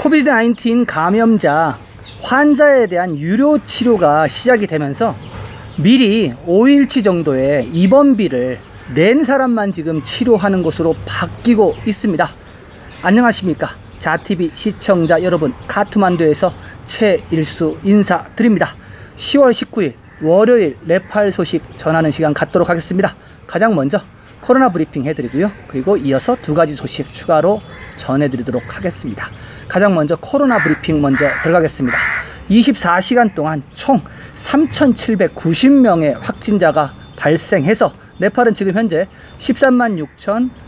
코비드-19 감염자 환자에 대한 유료 치료가 시작이 되면서 미리 5일치 정도의 입원비를 낸 사람만 지금 치료하는 것으로 바뀌고 있습니다. 안녕하십니까, 자TV 시청자 여러분, 카트만두에서 최일수 인사드립니다. 10월 19일 월요일 네팔 소식 전하는 시간 갖도록 하겠습니다. 가장 먼저 코로나 브리핑 해드리고요, 그리고 이어서 두 가지 소식 추가로 전해드리도록 하겠습니다. 가장 먼저 코로나 브리핑 먼저 들어가겠습니다. 24시간 동안 총 3,790명의 확진자가 발생해서 네팔은 지금 현재 13만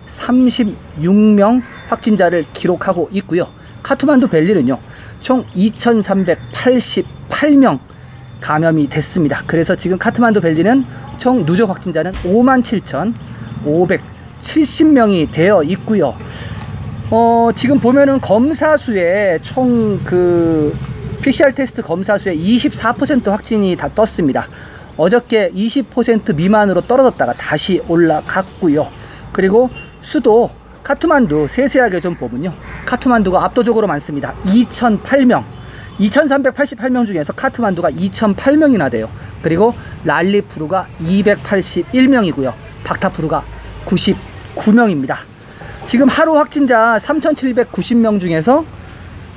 6,036명 확진자를 기록하고 있고요. 카트만두 벨리는요, 총 2,388명 감염이 됐습니다. 그래서 지금 카트만두 벨리는 총 누적 확진자는 57,570명이 되어 있고요. 지금 보면은 검사 수에 총 PCR 테스트 검사 수의 24% 확진이 다 떴습니다. 어저께 20% 미만으로 떨어졌다가 다시 올라갔고요. 그리고 수도 카트만두 세세하게 좀 보면요, 카트만두가 압도적으로 많습니다. 2,008명, 2,388명 중에서 카트만두가 2,008명이나 돼요. 그리고 랄리푸르가 281명이고요. 박타푸르가 99명입니다. 지금 하루 확진자 3,790명 중에서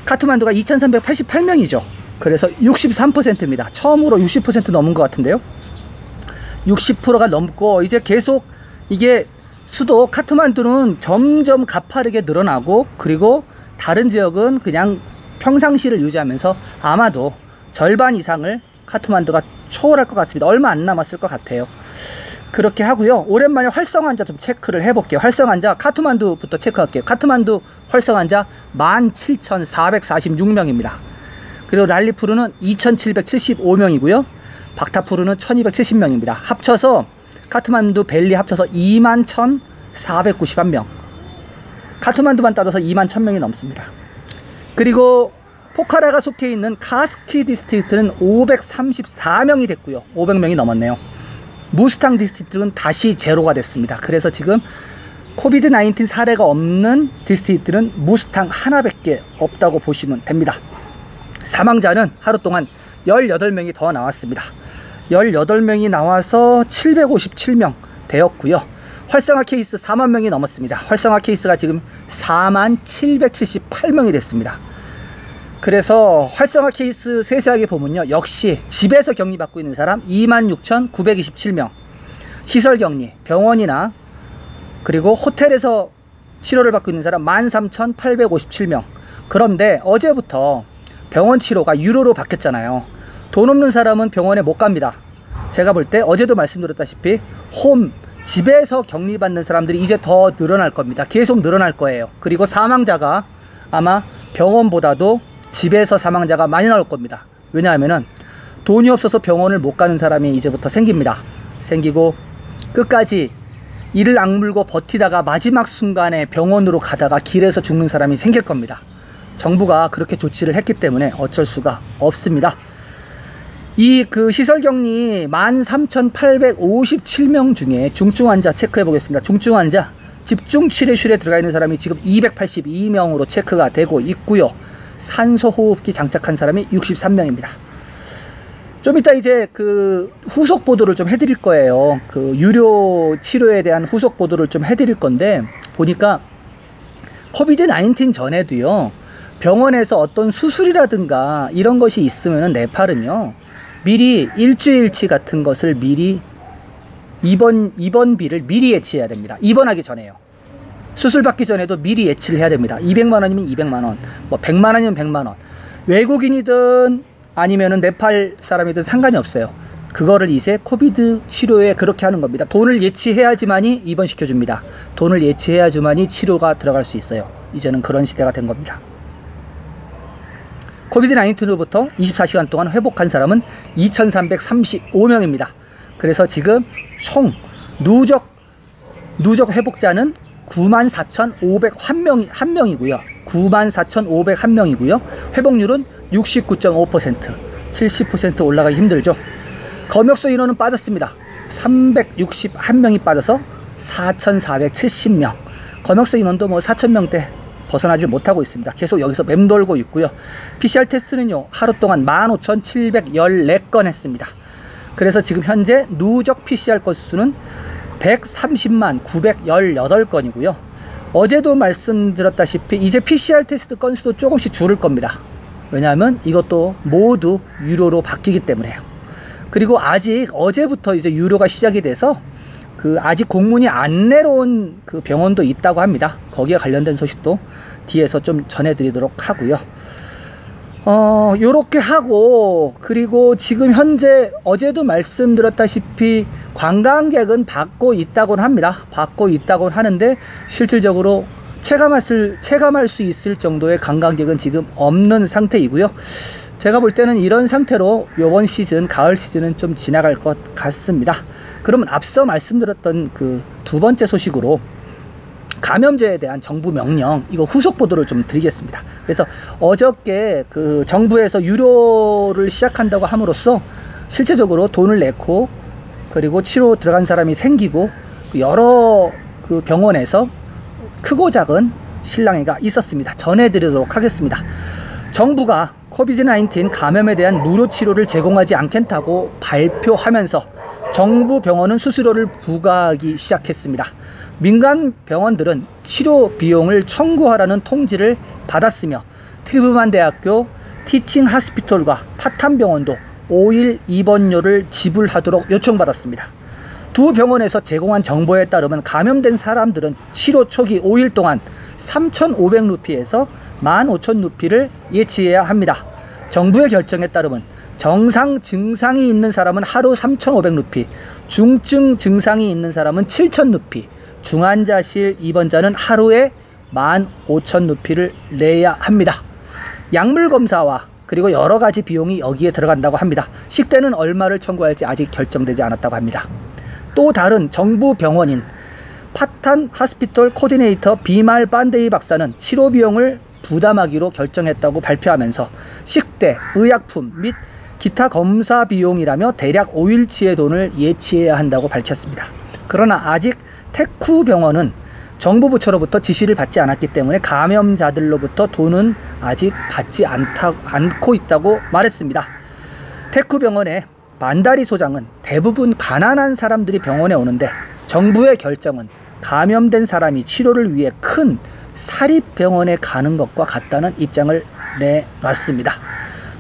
카트만두가 2,388명이죠. 그래서 63%입니다. 처음으로 60% 넘은 것 같은데요. 60%가 넘고 이제 계속 이게 수도 카트만두는 점점 가파르게 늘어나고, 그리고 다른 지역은 그냥 평상시를 유지하면서 아마도 절반 이상을 카트만두가 초월할 것 같습니다. 얼마 안 남았을 것 같아요. 그렇게 하고요. 오랜만에 활성 환자 좀 체크를 해볼게요. 활성 환자 카트만두부터 체크할게요. 카트만두 활성 환자 17,446명입니다. 그리고 랄리푸르는 2,775명이고요. 박타푸르는 1,270명입니다. 합쳐서 카트만두 벨리 합쳐서 21,491명. 카트만두만 따져서 21,000명이 넘습니다. 그리고 포카라가 속해 있는 카스키 디스트릭트는 534명이 됐고요. 500명이 넘었네요. 무스탕 디스트릭트는 다시 제로가 됐습니다. 그래서 지금 코비드-19 사례가 없는 디스트릭트는 무스탕 하나밖에 없다고 보시면 됩니다. 사망자는 하루 동안 18명이 더 나왔습니다. 18명이 나와서 757명 되었고요. 활성화 케이스 4만 명이 넘었습니다. 활성화 케이스가 지금 4만 778명이 됐습니다. 그래서 활성화 케이스 세세하게 보면요, 역시 집에서 격리받고 있는 사람 26,927명, 시설 격리, 병원이나 그리고 호텔에서 치료를 받고 있는 사람 13,857명. 그런데 어제부터 병원 치료가 유료로 바뀌었잖아요. 돈 없는 사람은 병원에 못 갑니다. 제가 볼 때 어제도 말씀드렸다시피 집에서 격리받는 사람들이 이제 더 늘어날 겁니다. 계속 늘어날 거예요. 그리고 사망자가 아마 병원보다도 집에서 사망자가 많이 나올 겁니다. 왜냐하면은 돈이 없어서 병원을 못 가는 사람이 이제부터 생깁니다. 생기고 끝까지 이를 악물고 버티다가 마지막 순간에 병원으로 가다가 길에서 죽는 사람이 생길 겁니다. 정부가 그렇게 조치를 했기 때문에 어쩔 수가 없습니다. 시설 격리 13,857명 중에 중증 환자 체크해 보겠습니다. 중증 환자 집중 치료실에 들어가 있는 사람이 지금 282명으로 체크가 되고 있고요. 산소 호흡기 장착한 사람이 63명입니다. 좀 이따 이제 후속 보도를 좀 해드릴 거예요. 유료 치료에 대한 후속 보도를 좀 해드릴 건데, 보니까 코비드-19 전에도요, 병원에서 어떤 수술이라든가 이런 것이 있으면은 네팔은요, 미리 일주일치 같은 것을 미리 입원비를 미리 예치해야 됩니다. 입원하기 전에요. 수술 받기 전에도 미리 예치를 해야 됩니다. 200만 원이면 200만 원, 뭐 100만 원이면 100만 원. 외국인이든 아니면은 네팔 사람이든 상관이 없어요. 그거를 이제 코비드 치료에 그렇게 하는 겁니다. 돈을 예치해야지만이 입원시켜줍니다. 돈을 예치해야지만이 치료가 들어갈 수 있어요. 이제는 그런 시대가 된 겁니다. 코비드-19로부터 24시간 동안 회복한 사람은 2,335명입니다. 그래서 지금 총 누적 회복자는 94,501명이고요. 94,501명이고요. 회복률은 69.5%, 70% 올라가기 힘들죠. 검역소 인원은 빠졌습니다. 361명이 빠져서 4,470명. 검역소 인원도 뭐 4,000명대 벗어나질 못하고 있습니다. 계속 여기서 맴돌고 있고요. PCR 테스트는요, 하루 동안 15,714건 했습니다. 그래서 지금 현재 누적 PCR 건수는 130만 918건이고요. 어제도 말씀드렸다시피 이제 PCR 테스트 건수도 조금씩 줄을 겁니다. 왜냐하면 이것도 모두 유료로 바뀌기 때문에요. 그리고 아직 어제부터 이제 유료가 시작이 돼서 아직 공문이 안 내려온 그 병원도 있다고 합니다. 거기에 관련된 소식도 뒤에서 좀 전해드리도록 하고요. 요렇게 하고, 그리고 지금 현재 어제도 말씀드렸다시피 관광객은 받고 있다고는 합니다. 받고 있다고는 하는데 실질적으로 체감할 수 있을 정도의 관광객은 지금 없는 상태이고요. 제가 볼 때는 이런 상태로 이번 시즌, 가을 시즌은 좀 지나갈 것 같습니다. 그러면 앞서 말씀드렸던 그 두 번째 소식으로 감염제에 대한 정부 명령, 이거 후속 보도를 좀 드리겠습니다. 그래서 어저께 그 정부에서 유료를 시작한다고 함으로써 실제적으로 돈을 내고 그리고 치료 들어간 사람이 생기고 여러 그 병원에서 크고 작은 실랑이가 있었습니다. 전해드리도록 하겠습니다. 정부가 코비드-19 감염에 대한 무료 치료를 제공하지 않겠다고 발표하면서 정부 병원은 수수료를 부과하기 시작했습니다. 민간 병원들은 치료 비용을 청구하라는 통지를 받았으며 트리브만 대학교 티칭 하스피털과 파탄 병원도 5일 입원료를 지불하도록 요청받았습니다. 두 병원에서 제공한 정보에 따르면 감염된 사람들은 치료 초기 5일 동안 3,500루피에서 15,000루피를 예치해야 합니다. 정부의 결정에 따르면 정상 증상이 있는 사람은 하루 3,500루피, 중증 증상이 있는 사람은 7,000루피, 중환자실 입원자는 하루에 15,000루피를 내야 합니다. 약물 검사와 그리고 여러 가지 비용이 여기에 들어간다고 합니다. 식대는 얼마를 청구할지 아직 결정되지 않았다고 합니다. 또 다른 정부 병원인 파탄 하스피털 코디네이터 비말 반데이 박사는 치료 비용을 부담하기로 결정했다고 발표하면서 식대, 의약품 및 기타 검사 비용이라며 대략 5일치의 돈을 예치해야 한다고 밝혔습니다. 그러나 아직 테쿠 병원은 정부 부처로부터 지시를 받지 않았기 때문에 감염자들로부터 돈은 아직 받지 않고 있다고 말했습니다. 테쿠 병원의 만다리 소장은 대부분 가난한 사람들이 병원에 오는데 정부의 결정은 감염된 사람이 치료를 위해 큰 사립병원에 가는 것과 같다는 입장을 내놨습니다.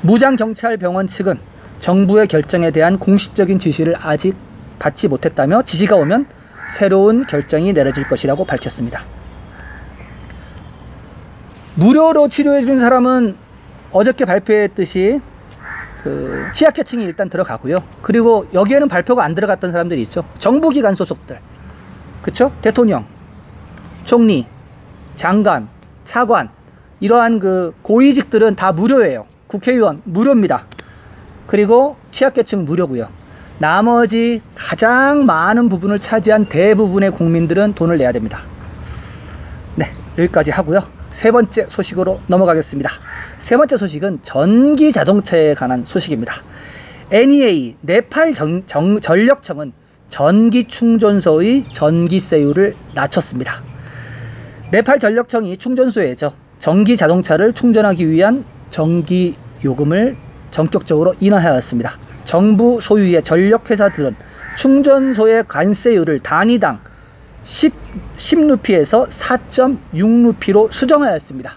무장경찰병원 측은 정부의 결정에 대한 공식적인 지시를 아직 받지 못했다며 지시가 오면 새로운 결정이 내려질 것이라고 밝혔습니다. 무료로 치료해준 사람은 어저께 발표했듯이 취약계층이 일단 들어가고요. 그리고 여기에는 발표가 안 들어갔던 사람들이 있죠. 정부기관 소속들, 그쵸? 대통령, 총리, 장관, 차관, 이러한 그 고위직들은 다 무료예요. 국회의원 무료입니다. 그리고 취약계층 무료고요. 나머지 가장 많은 부분을 차지한 대부분의 국민들은 돈을 내야 됩니다. 네, 여기까지 하고요. 세 번째 소식으로 넘어가겠습니다. 세 번째 소식은 전기 자동차에 관한 소식입니다. NEA 네팔 전력청은 전기 충전소의 전기세율을 낮췄습니다. 네팔 전력청이 충전소에서 전기 자동차를 충전하기 위한 전기 요금을 전격적으로 인하하였습니다. 정부 소유의 전력회사들은 충전소의 관세율을 단위당 10루피에서 4.6루피로 수정하였습니다.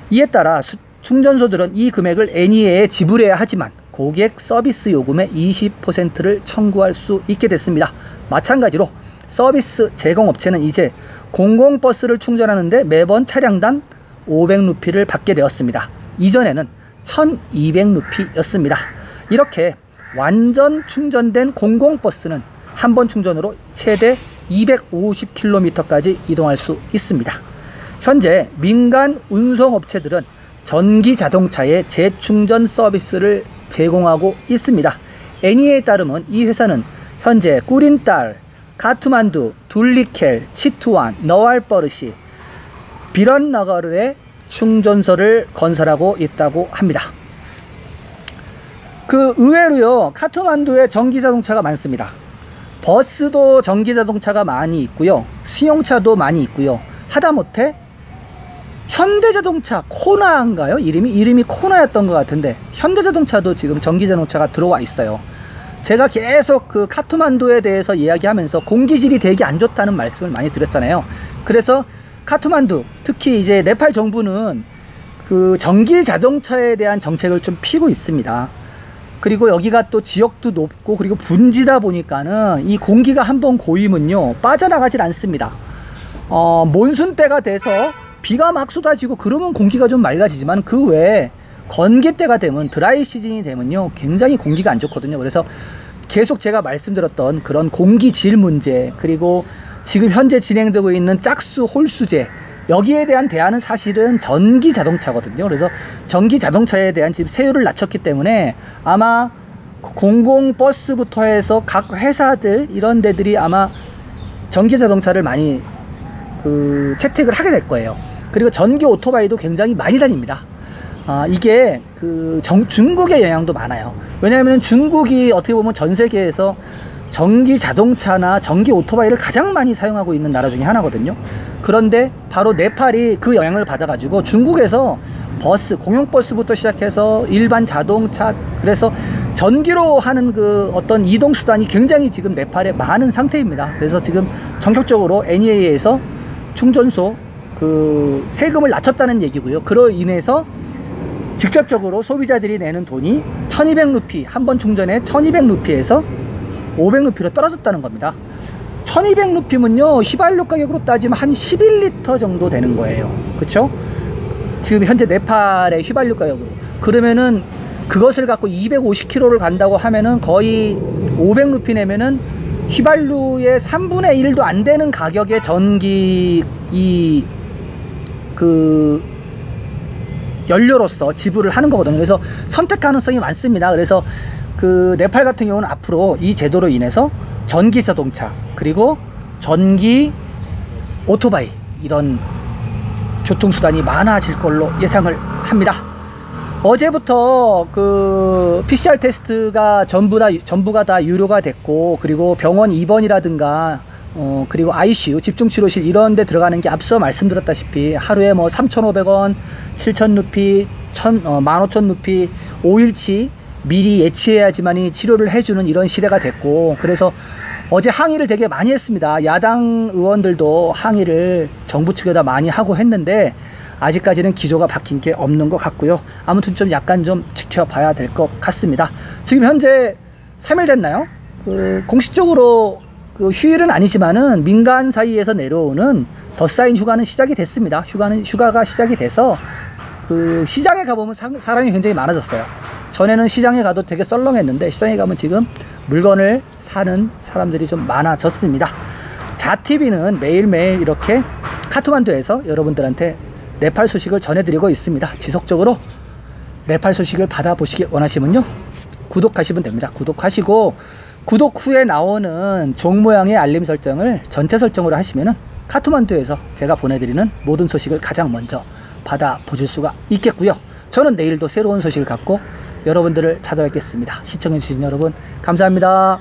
이에 따라 충전소들은 이 금액을 NEA에 지불해야 하지만 고객 서비스 요금의 20%를 청구할 수 있게 됐습니다. 마찬가지로 서비스 제공업체는 이제 공공버스를 충전하는데 매번 차량당 500루피를 받게 되었습니다. 이전에는 1200루피였습니다. 이렇게 완전 충전된 공공버스는 한 번 충전으로 최대 250km까지 이동할 수 있습니다. 현재 민간 운송업체들은 전기 자동차의 재충전 서비스를 제공하고 있습니다. NEA에 따르면 이 회사는 현재 꾸린딸, 카트만두, 둘리켈, 치투완, 너왈버릇이, 비런너거르에 충전소를 건설하고 있다고 합니다. 그 의외로요, 카트만두에 전기 자동차가 많습니다. 버스도 전기 자동차가 많이 있고요, 승용차도 많이 있고요, 하다못해 현대자동차 코나인가요? 이름이 코나였던 것 같은데 현대자동차도 지금 전기자동차가 들어와 있어요. 제가 계속 그 카트만두에 대해서 이야기하면서 공기질이 되게 안 좋다는 말씀을 많이 드렸잖아요. 그래서 카트만두, 특히 이제 네팔 정부는 그 전기자동차에 대한 정책을 좀 피고 있습니다. 그리고 여기가 또 지역도 높고 그리고 분지다 보니까는 이 공기가 한번 고이면요 빠져나가질 않습니다. 몬순 때가 돼서 비가 막 쏟아지고 그러면 공기가 좀 맑아지지만 그 외에 건기 때가 되면, 드라이 시즌이 되면요 굉장히 공기가 안 좋거든요. 그래서 계속 제가 말씀드렸던 그런 공기질 문제, 그리고 지금 현재 진행되고 있는 짝수 홀수제, 여기에 대한 대안은 사실은 전기 자동차거든요. 그래서 전기 자동차에 대한 지금 세율을 낮췄기 때문에 아마 공공버스부터 해서 각 회사들 이런 데들이 아마 전기 자동차를 많이 채택을 하게 될 거예요. 그리고 전기 오토바이도 굉장히 많이 다닙니다. 이게 중국의 영향도 많아요. 왜냐하면 중국이 어떻게 보면 전 세계에서 전기 자동차나 전기 오토바이를 가장 많이 사용하고 있는 나라 중에 하나거든요. 그런데 바로 네팔이 그 영향을 받아가지고 중국에서 버스, 공용버스부터 시작해서 일반 자동차, 그래서 전기로 하는 그 어떤 이동수단이 굉장히 지금 네팔에 많은 상태입니다. 그래서 지금 전격적으로 NEA에서 충전소 세금을 낮췄다는 얘기고요. 그로 인해서 직접적으로 소비자들이 내는 돈이 1200루피, 한 번 충전에 1200루피에서 500루피로 떨어졌다는 겁니다. 1200루피면요 휘발유 가격으로 따지면 한 11리터 정도 되는 거예요. 그쵸? 지금 현재 네팔의 휘발유 가격으로. 그러면은 그것을 갖고 250km를 간다고 하면은 거의 500루피 내면은 휘발유의 3분의 1도 안 되는 가격의 전기 연료로서 지불을 하는 거거든요. 그래서 선택 가능성이 많습니다. 그래서 네팔 같은 경우는 앞으로 이 제도로 인해서 전기 자동차 그리고 전기 오토바이 이런 교통수단이 많아질 걸로 예상을 합니다. 어제부터 PCR 테스트가 전부가 다 유료가 됐고, 그리고 병원 입원이라든가 그리고 ICU 집중치료실 이런 데 들어가는 게 앞서 말씀드렸다시피 하루에 뭐 3,500원, 7,000루피, 15,000루피 5일치 미리 예치해야지만이 치료를 해주는 이런 시대가 됐고, 그래서 어제 항의를 되게 많이 했습니다. 야당 의원들도 항의를 정부 측에다 많이 하고 했는데 아직까지는 기조가 바뀐 게 없는 것 같고요. 아무튼 좀 약간 좀 지켜봐야 될 것 같습니다. 지금 현재 3일 됐나요? 공식적으로 휴일은 아니지만은 민간 사이에서 내려오는 덧싸인 휴가는 시작이 됐습니다. 휴가가 시작이 돼서 시장에 가보면 사람이 굉장히 많아졌어요. 전에는 시장에 가도 되게 썰렁했는데 시장에 가면 지금 물건을 사는 사람들이 좀 많아졌습니다. 자TV는 매일매일 이렇게 카트만두에서 여러분들한테 네팔 소식을 전해드리고 있습니다. 지속적으로 네팔 소식을 받아보시길 원하시면요 구독하시면 됩니다. 구독하시고 구독 후에 나오는 종 모양의 알림 설정을 전체 설정으로 하시면은 카트만두에서 제가 보내드리는 모든 소식을 가장 먼저 받아보실 수가 있겠고요. 저는 내일도 새로운 소식을 갖고 여러분들을 찾아뵙겠습니다. 시청해주신 여러분 감사합니다.